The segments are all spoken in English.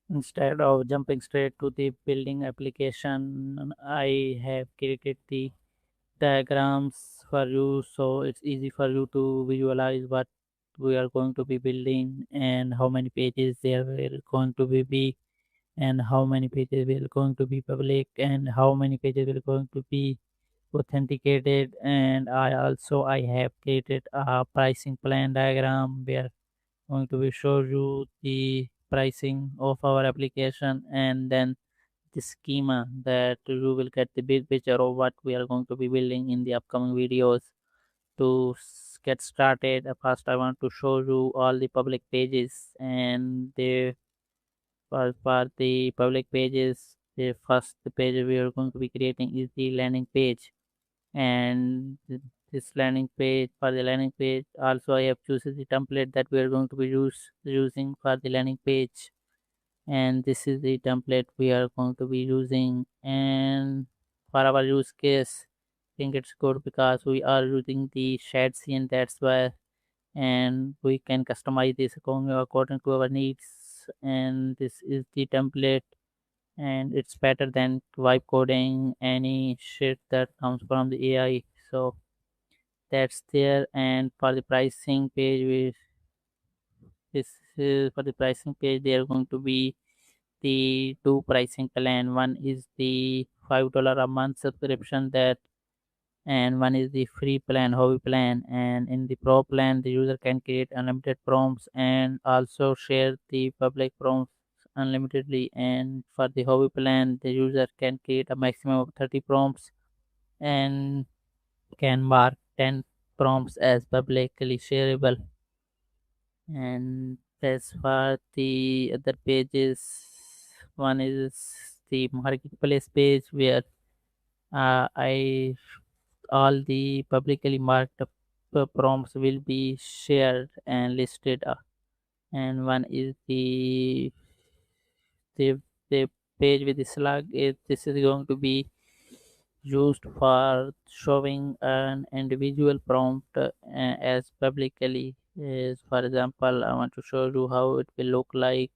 Instead of jumping straight to the building application, I have created the diagrams for you so it's easy for you to visualize what we are going to be building and how many pages there will going to be and how many pages will going to be public and how many pages will going to be authenticated. And I have created a pricing plan diagram where going to be show you the pricing of our application, and then the schema that you will get the big picture of what we are going to be building in the upcoming videos. To get started, first I want to show you all the public pages, and for the public pages, the first page we are going to be creating is the landing page. And this landing page, for the landing page also I have chosen the template that we are going to be using for the landing page, and this is the template we are going to be using. And for our use case, I think it's good because we are using the shared scene, that's why, and we can customize this according to our needs. And this is the template, and it's better than vibe coding any shit that comes from the AI. So that's there. And for the pricing page, this is for the pricing page, they are going to be the two pricing plan. One is the $5 a month subscription, that, and one is the free plan, hobby plan. And in the pro plan, the user can create unlimited prompts and also share the public prompts unlimitedly. And for the hobby plan, the user can create a maximum of 30 prompts and can mark 10 prompts as publicly shareable. And as for the other pages, one is the marketplace page where I all the publicly marked prompts will be shared and listed. And one is the the page with the slug. This is going to be used for showing an individual prompt as publicly. As for example, I want to show you how it will look like.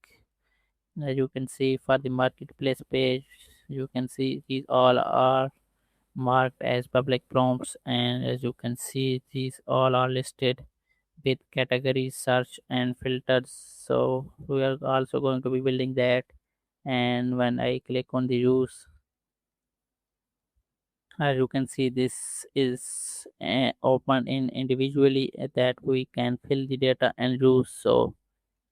As you can see, for the marketplace page, you can see these all are marked as public prompts, and as you can see, these all are listed with categories, search and filters. So we are also going to be building that. And when I click on the use, as you can see, this is open in individually that we can fill the data and use. So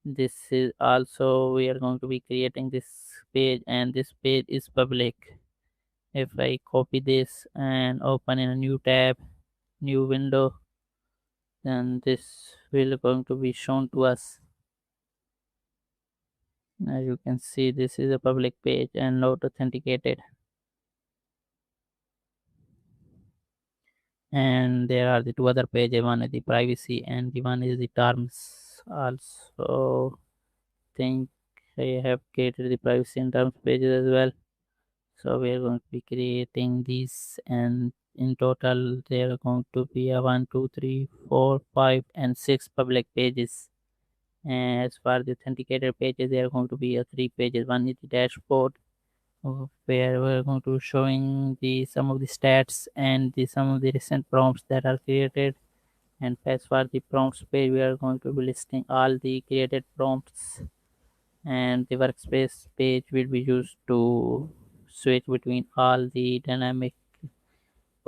this is also we are going to be creating this page, and this page is public. If I copy this and open in a new tab, new window, then this will going to be shown to us. As you can see, this is a public page and not authenticated. And there are the two other pages, one is the privacy and the one is the terms. Also think I have created the privacy and terms pages as well. So we are going to be creating these, and in total there are going to be a 1 2 3 4 5 and 6 public pages. And as far as the authenticated pages, there are going to be a 3 pages. One is the dashboard, where we're going to be showing the some of the stats and some of the recent prompts that are created. And as far the prompts page, we are going to be listing all the created prompts. And the workspace page will be used to switch between all the dynamic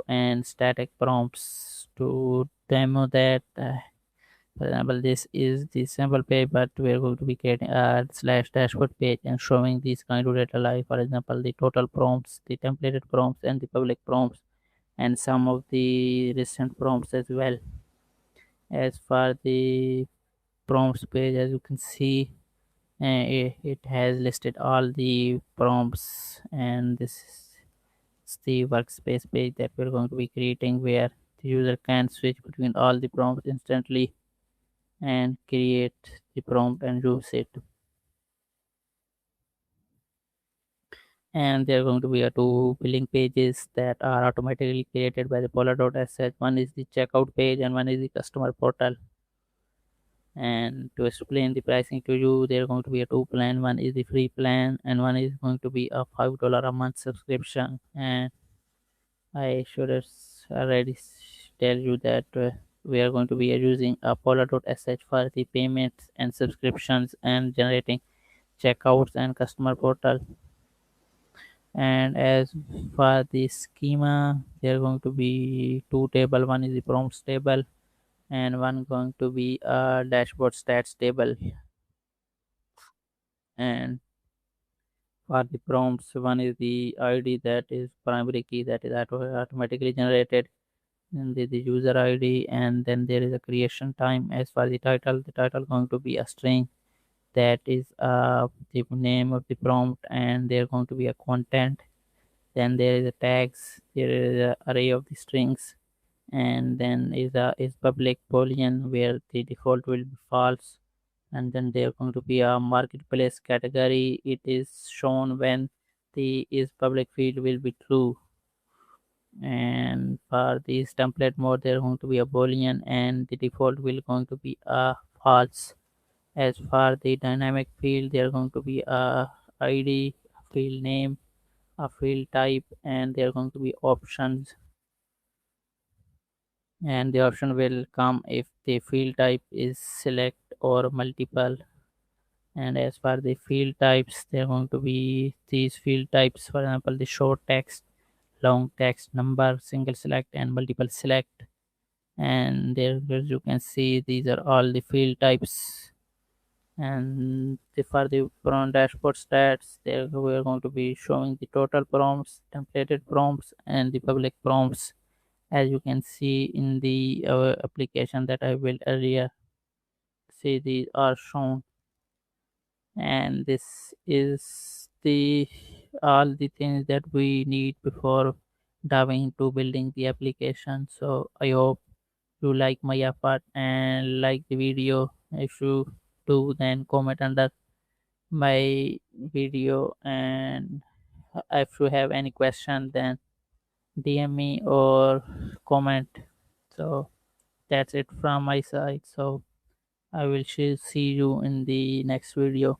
and static prompts to demo that. For example, this is the sample page, but we are going to be creating a slash dashboard page and showing these kind of data like, for example, the total prompts, the templated prompts, and the public prompts, and some of the recent prompts as well. As for the prompts page, as you can see, it has listed all the prompts, and this is the workspace page that we're going to be creating, where the user can switch between all the prompts instantly and create the prompt and use it. And there are going to be two billing pages that are automatically created by the Polar.sh. One is the checkout page and one is the customer portal. And to explain the pricing to you, there are going to be a two plan. One is the free plan and one is going to be a $5 a month subscription. And I should have already tell you that we are going to be using a Polar.sh for the payments and subscriptions and generating checkouts and customer portal. And as for the schema, there are going to be two table. One is the prompts table and one going to be a dashboard stats table. And for the prompts, one is the ID, that is primary key, that is automatically generated, and the user ID, and then there is a creation time. As for the title going to be a string, that is the name of the prompt, and there going to be a content. Then there is a tags, there is a array of the strings, and then is public boolean where the default will be false. And then there going to be a marketplace category, it is shown when the is public field will be true. And for this template mode, there going to be a boolean and the default will going to be a false. As for the dynamic field, there are going to be a id, a field name, a field type, and there are going to be options. And the option will come if the field type is select or multiple. And as for the field types, there are going to be these field types, for example the short text, long text, number, single select, and multiple select. And there, as you can see, these are all the field types. And for the prompt dashboard stats, there we are going to be showing the total prompts, templated prompts, and the public prompts. As you can see in the application that I built earlier, see these are shown. And this is the all the things that we need before diving into building the application. So I hope you like my effort and like the video. If you do, then comment under my video. And if you have any question, then DM me or comment. So that's it from my side. So I will see you in the next video.